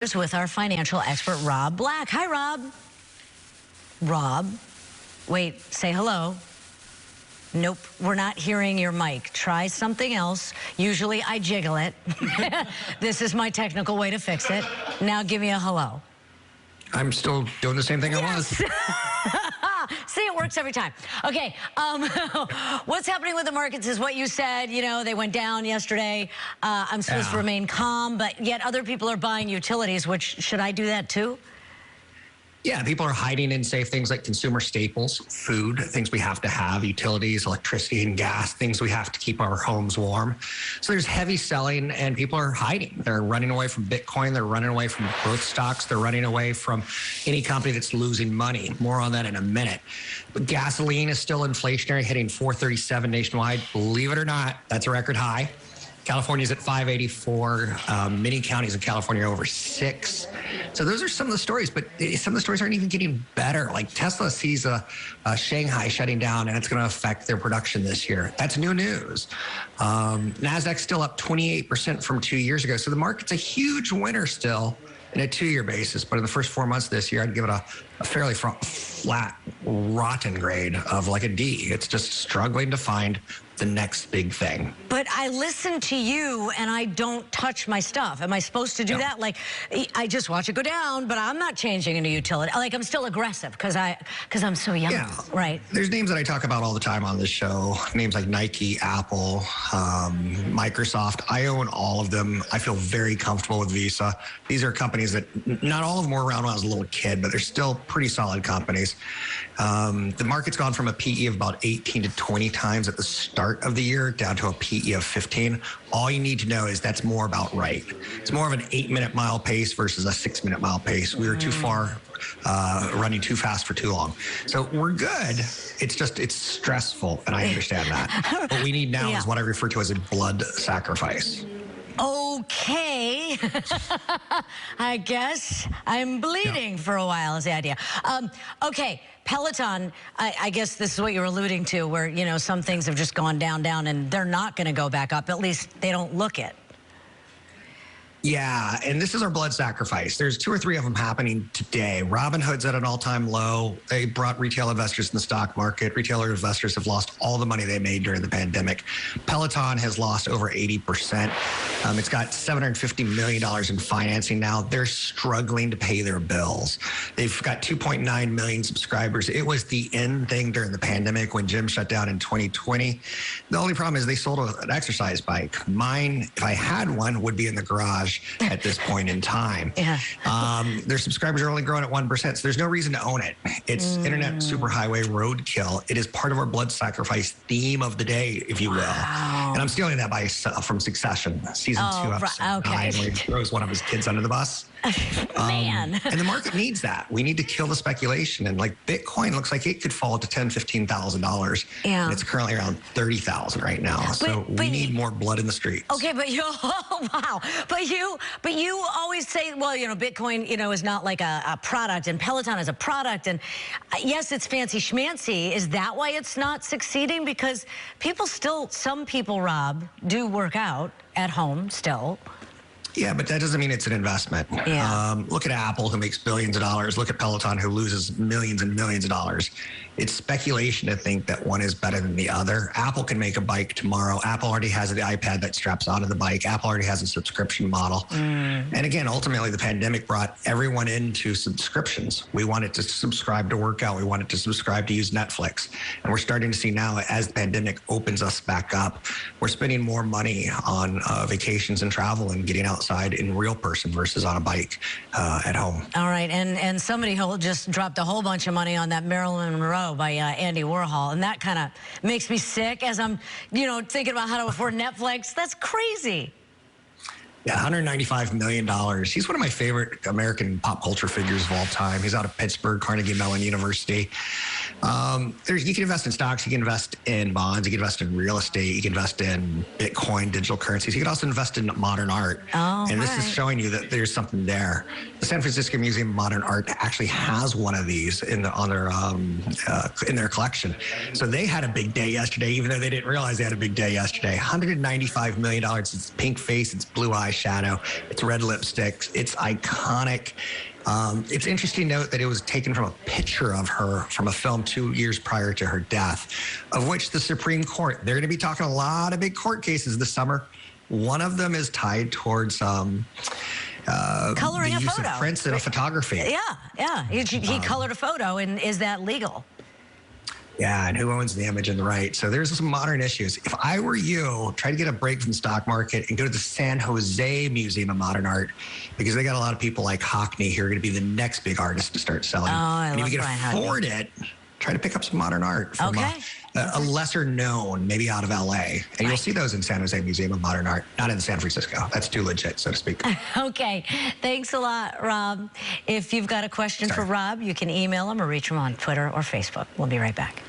With our financial expert, Rob Black. Hi, Rob. Rob, wait, say hello. Nope, we're not hearing your mic. Try something else. Usually I jiggle it. This is my technical way to fix it. Now give me a hello. I'm still doing the same thing I was. See, it works every time. Okay, what's happening with the markets is what you said. You know, they went down yesterday. I'm supposed to remain calm, but yet other people are buying utilities, which, should I do that too? Yeah, people are hiding in safe things like consumer staples, food, things we have to have, utilities, electricity and gas, things we have to keep our homes warm. So there's heavy selling and people are hiding. They're running away from Bitcoin. They're running away from growth stocks. They're running away from any company that's losing money. More on that in a minute. But gasoline is still inflationary, hitting $4.37 nationwide. Believe it or not, that's a record high. California's at $5.84. Many counties in California are over $6. So those are some of the stories, but some of the stories aren't even getting better. Like Tesla sees Shanghai shutting down, and it's going to affect their production this year. That's new news. NASDAQ's still up 28% from 2 years ago. So the market's a huge winner still in a 2-year basis. But in the first 4 months this year, I'd give it a fairly flat, rotten grade of like a D. It's just struggling to find the next big thing. But I listen to you and I don't touch my stuff. Am I supposed to do that? Like, I just watch it go down, but I'm not changing into utility. Like, I'm still aggressive because I'm so young. Yeah. Right. There's names that I talk about all the time on this show. Names like Nike, Apple, Microsoft. I own all of them. I feel very comfortable with Visa. These are companies that not all of them were around when I was a little kid, but they're still pretty solid companies. The market's gone from a PE of about 18 to 20 times at the start of the year down to a PE of 15. All you need to know is that's more about right. It's more of an 8-minute mile pace versus a 6-minute mile pace. We were too far, running too fast for too long. So we're good. It's just, it's stressful, and I understand that. What we need now is what I refer to as a blood sacrifice. Okay. I guess I'm bleeding for a while is the idea. Okay, Peloton, I guess this is what you're alluding to, where, you know, some things have just gone down, and they're not going to go back up. At least they don't look it. Yeah, and this is our blood sacrifice. There's 2 or 3 of them happening today. Robinhood's at an all-time low. They brought retail investors in the stock market. Retail investors have lost all the money they made during the pandemic. Peloton has lost over 80%. It's got $750 million in financing now. They're struggling to pay their bills. They've got 2.9 million subscribers. It was the end thing during the pandemic when gyms shut down in 2020. The only problem is they sold an exercise bike. Mine, if I had one, would be in the garage at this point in time. Their subscribers are only growing at 1%, so there's no reason to own it. It's internet superhighway roadkill. It is part of our blood sacrifice theme of the day, if you will. And I'm stealing that from Succession, season 2, episode 9, where he throws one of his kids under the bus. Man. And the market needs that. We need to kill the speculation. And like Bitcoin looks like it could fall to $10,000, $15,000. Yeah. And it's currently around $30,000 right now. So we need more blood in the streets. Okay, but you, oh, wow. But you always say, well, you know, Bitcoin, you know, is not like a product, and Peloton is a product. And yes, it's fancy schmancy. Is that why it's not succeeding? Because people still, some people, Rob, do work out at home still. Yeah, but that doesn't mean it's an investment. Yeah. Look at Apple, who makes billions of dollars. Look at Peloton, who loses millions and millions of dollars. It's speculation to think that one is better than the other. Apple can make a bike tomorrow. Apple already has the iPad that straps onto the bike. Apple already has a subscription model. And again, ultimately, the pandemic brought everyone into subscriptions. We wanted to subscribe to workout. We wanted to subscribe to use Netflix. And we're starting to see now, as the pandemic opens us back up, we're spending more money on vacations and travel and getting outside in real person versus on a bike at home. All right, and somebody just dropped a whole bunch of money on that Marilyn Monroe by Andy Warhol, and that kind of makes me sick as I'm, you know, thinking about how to afford Netflix. That's crazy. Yeah, $195 million. He's one of my favorite American pop culture figures of all time. He's out of Pittsburgh, Carnegie Mellon University. You can invest in stocks, you can invest in bonds, you can invest in real estate, you can invest in Bitcoin, digital currencies. You can also invest in modern art. Oh, and this is showing you that there's something there. The San Francisco Museum of Modern Art actually has one of these in their collection. So they had a big day yesterday, even though they didn't realize they had a big day yesterday. $195 million. It's pink face, it's blue eyeshadow, it's red lipstick, it's iconic. It's interesting to note that it was taken from a picture of her from a film 2 years prior to her death, of which the Supreme Court, they're going to be talking a lot of big court cases this summer. One of them is tied towards coloring the a use photo. of prints in a photography. Yeah. He colored a photo, and is that legal? Yeah, and who owns the image and the right? So there's some modern issues. If I were you, try to get a break from the stock market and go to the San Jose Museum of Modern Art, because they got a lot of people like Hockney who are going to be the next big artist to start selling. Oh, I and love if you can Brian afford it, try to pick up some modern art from a lesser known, maybe out of LA. And you'll see those in San Jose Museum of Modern Art, not in San Francisco. That's too legit, so to speak. Okay. Thanks a lot, Rob. If you've got a question for Rob, you can email him or reach him on Twitter or Facebook. We'll be right back.